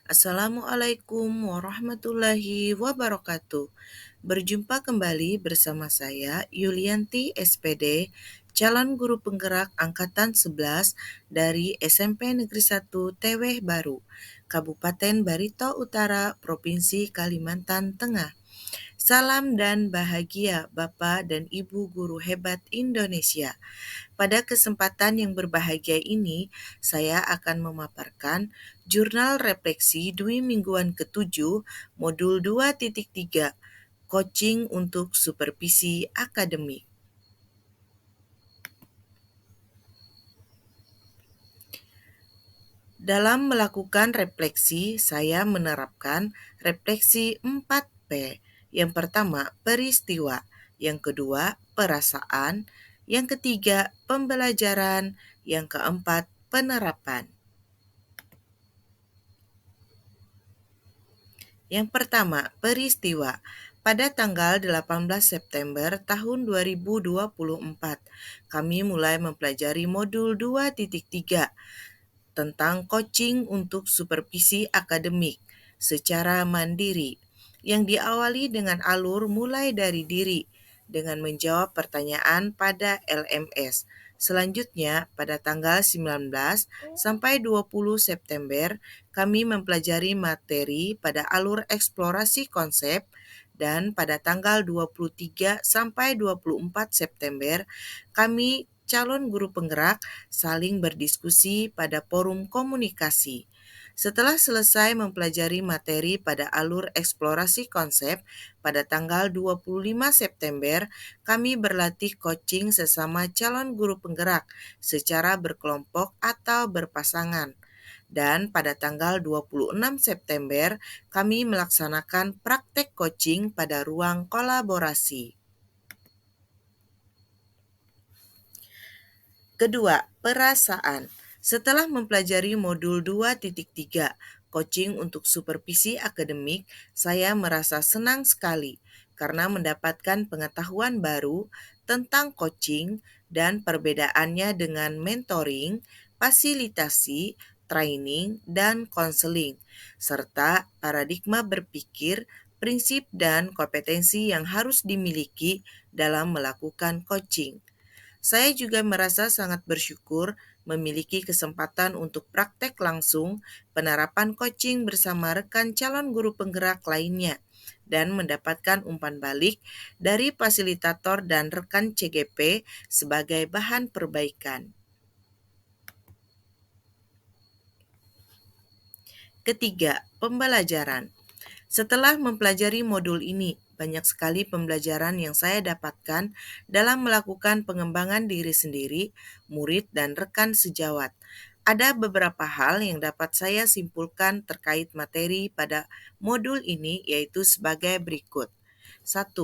Assalamualaikum warahmatullahi wabarakatuh. Berjumpa kembali bersama saya Yulianti SPD, calon guru penggerak angkatan 11 dari SMP Negeri 1 Teweh Baru, Kabupaten Barito Utara, Provinsi Kalimantan Tengah. Salam dan bahagia Bapak dan Ibu guru hebat Indonesia. Pada kesempatan yang berbahagia ini, saya akan memaparkan Jurnal Refleksi Dwi Mingguan ke-7, Modul 2.3, Coaching untuk Supervisi Akademik. Dalam melakukan refleksi, saya menerapkan refleksi 4P. Yang pertama, peristiwa. Yang kedua, perasaan. Yang ketiga, pembelajaran. Yang keempat, penerapan. Yang pertama, peristiwa. Pada tanggal 18 September tahun 2024, kami mulai mempelajari modul 2.3 tentang coaching untuk supervisi akademik secara mandiri, yang diawali dengan alur mulai dari diri dengan menjawab pertanyaan pada LMS. Selanjutnya, pada tanggal 19 sampai 20 September, kami mempelajari materi pada alur eksplorasi konsep, dan pada tanggal 23 sampai 24 September, kami calon guru penggerak saling berdiskusi pada forum komunikasi. Setelah selesai mempelajari materi pada alur eksplorasi konsep, pada tanggal 25 September, kami berlatih coaching sesama calon guru penggerak secara berkelompok atau berpasangan. Dan pada tanggal 26 September, kami melaksanakan praktek coaching pada ruang kolaborasi. Kedua, perasaan. Setelah mempelajari modul 2.3, coaching untuk supervisi akademik, saya merasa senang sekali karena mendapatkan pengetahuan baru tentang coaching dan perbedaannya dengan mentoring, fasilitasi, training, dan konseling, serta paradigma berpikir, prinsip, dan kompetensi yang harus dimiliki dalam melakukan coaching. Saya juga merasa sangat bersyukur memiliki kesempatan untuk praktek langsung penerapan coaching bersama rekan calon guru penggerak lainnya dan mendapatkan umpan balik dari fasilitator dan rekan CGP sebagai bahan perbaikan. Ketiga, pembelajaran. Setelah mempelajari modul ini, banyak sekali pembelajaran yang saya dapatkan dalam melakukan pengembangan diri sendiri, murid, dan rekan sejawat. Ada beberapa hal yang dapat saya simpulkan terkait materi pada modul ini, yaitu sebagai berikut. 1.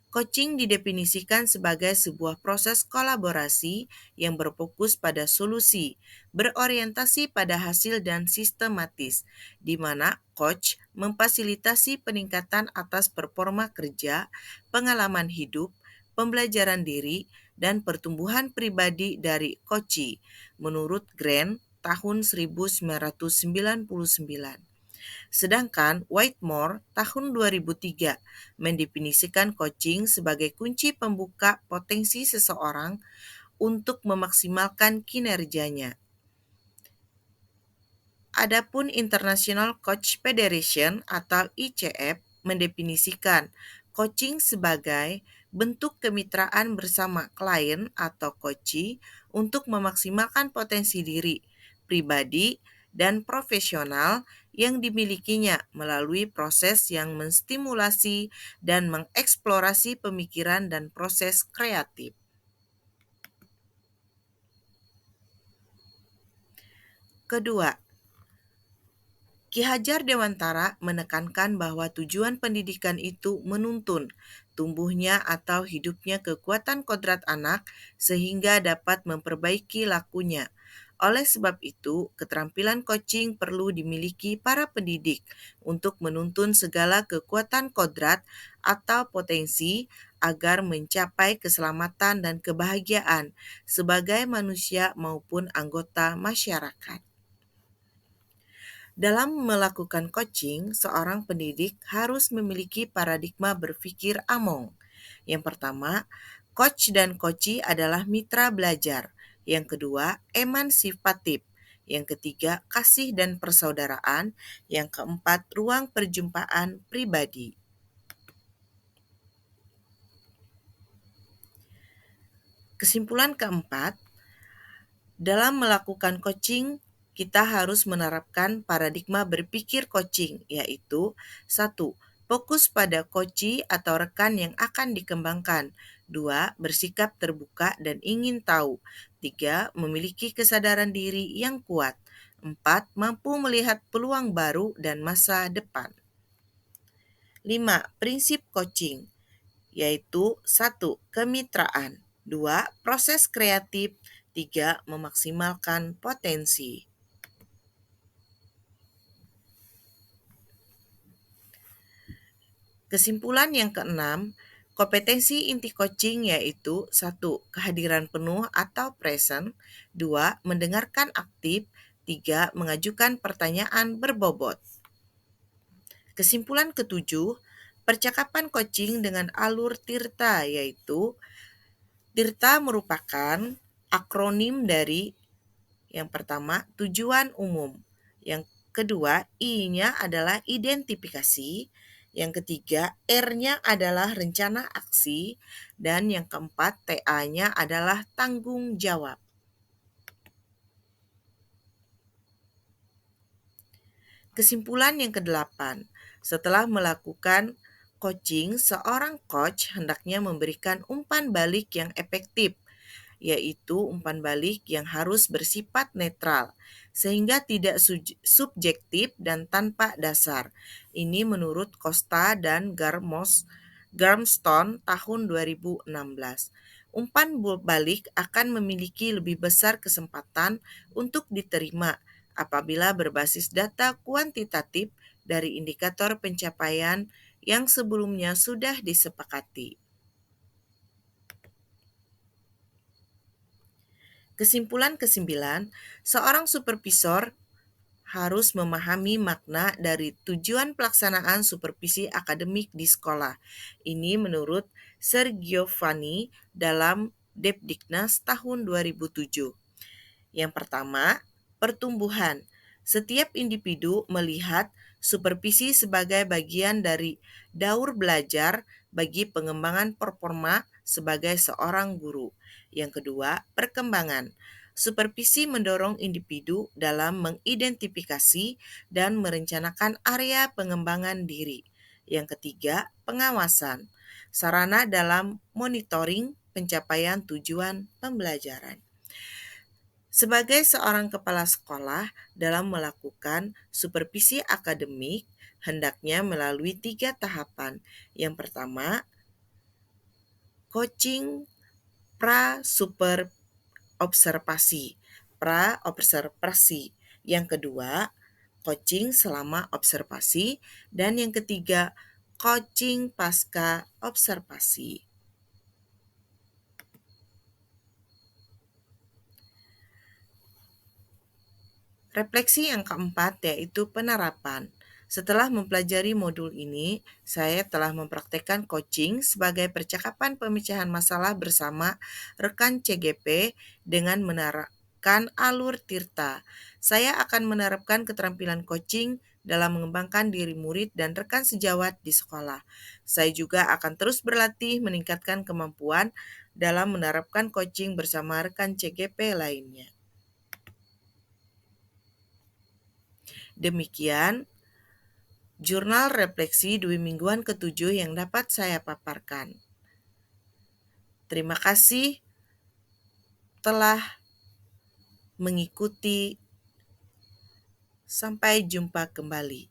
Coaching didefinisikan sebagai sebuah proses kolaborasi yang berfokus pada solusi, berorientasi pada hasil dan sistematis, di mana coach memfasilitasi peningkatan atas performa kerja, pengalaman hidup, pembelajaran diri, dan pertumbuhan pribadi dari coachee, menurut Grant tahun 1999. Sedangkan Whitmore tahun 2003 mendefinisikan coaching sebagai kunci pembuka potensi seseorang untuk memaksimalkan kinerjanya. Adapun International Coach Federation atau ICF mendefinisikan coaching sebagai bentuk kemitraan bersama klien atau coachee untuk memaksimalkan potensi diri, pribadi, dan profesional yang dimilikinya melalui proses yang menstimulasi dan mengeksplorasi pemikiran dan proses kreatif. Kedua, Ki Hajar Dewantara menekankan bahwa tujuan pendidikan itu menuntun tumbuhnya atau hidupnya kekuatan kodrat anak sehingga dapat memperbaiki lakunya. Oleh sebab itu, keterampilan coaching perlu dimiliki para pendidik untuk menuntun segala kekuatan kodrat atau potensi agar mencapai keselamatan dan kebahagiaan sebagai manusia maupun anggota masyarakat. Dalam melakukan coaching, seorang pendidik harus memiliki paradigma berpikir Among. Yang pertama, coach dan coachee adalah mitra belajar. Yang kedua, emansipatif. Yang ketiga, kasih dan persaudaraan. Yang keempat, ruang perjumpaan pribadi. Kesimpulan keempat, dalam melakukan coaching, kita harus menerapkan paradigma berpikir coaching, yaitu 1. Fokus pada coachee atau rekan yang akan dikembangkan. 2. Bersikap terbuka dan ingin tahu. 3. Memiliki kesadaran diri yang kuat. 4. Mampu melihat peluang baru dan masa depan. 5. Prinsip coaching, yaitu 1. Kemitraan. 2. Proses kreatif. 3. Memaksimalkan potensi. Kesimpulan yang keenam, kompetensi inti coaching yaitu 1. Kehadiran penuh atau present. 2. Mendengarkan aktif. 3. Mengajukan pertanyaan berbobot. Kesimpulan ketujuh, percakapan coaching dengan alur Tirta yaitu Tirta merupakan akronim dari yang pertama, tujuan umum. Yang kedua, I-nya adalah identifikasi. Yang ketiga, R-nya adalah rencana aksi. Dan yang keempat, TA-nya adalah tanggung jawab. Kesimpulan yang kedelapan, setelah melakukan coaching, seorang coach hendaknya memberikan umpan balik yang efektif, yaitu umpan balik yang harus bersifat netral, sehingga tidak subjektif dan tanpa dasar. Ini menurut Costa dan Garmstone tahun 2016. Umpan balik akan memiliki lebih besar kesempatan untuk diterima apabila berbasis data kuantitatif dari indikator pencapaian yang sebelumnya sudah disepakati. Kesimpulan kesembilan, seorang supervisor harus memahami makna dari tujuan pelaksanaan supervisi akademik di sekolah. Ini menurut Sir Giovanni dalam Depdiknas tahun 2007. Yang pertama, pertumbuhan. Setiap individu melihat supervisi sebagai bagian dari daur belajar bagi pengembangan performa sebagai seorang guru. Yang kedua, perkembangan. Supervisi mendorong individu dalam mengidentifikasi dan merencanakan area pengembangan diri. Yang ketiga, pengawasan. Sarana dalam monitoring pencapaian tujuan pembelajaran. Sebagai seorang kepala sekolah, dalam melakukan supervisi akademik, hendaknya melalui 3 tahapan. Yang pertama, coaching pra-observasi. Yang kedua, coaching selama observasi. Dan yang ketiga, coaching pasca observasi. Refleksi yang keempat yaitu penerapan. Setelah mempelajari modul ini, saya telah mempraktekkan coaching sebagai percakapan pemecahan masalah bersama rekan CGP dengan menerapkan alur Tirta. Saya akan menerapkan keterampilan coaching dalam mengembangkan diri murid dan rekan sejawat di sekolah. Saya juga akan terus berlatih meningkatkan kemampuan dalam menerapkan coaching bersama rekan CGP lainnya. Demikian jurnal refleksi Dwi Mingguan ke-7 yang dapat saya paparkan. Terima kasih telah mengikuti. Sampai jumpa kembali.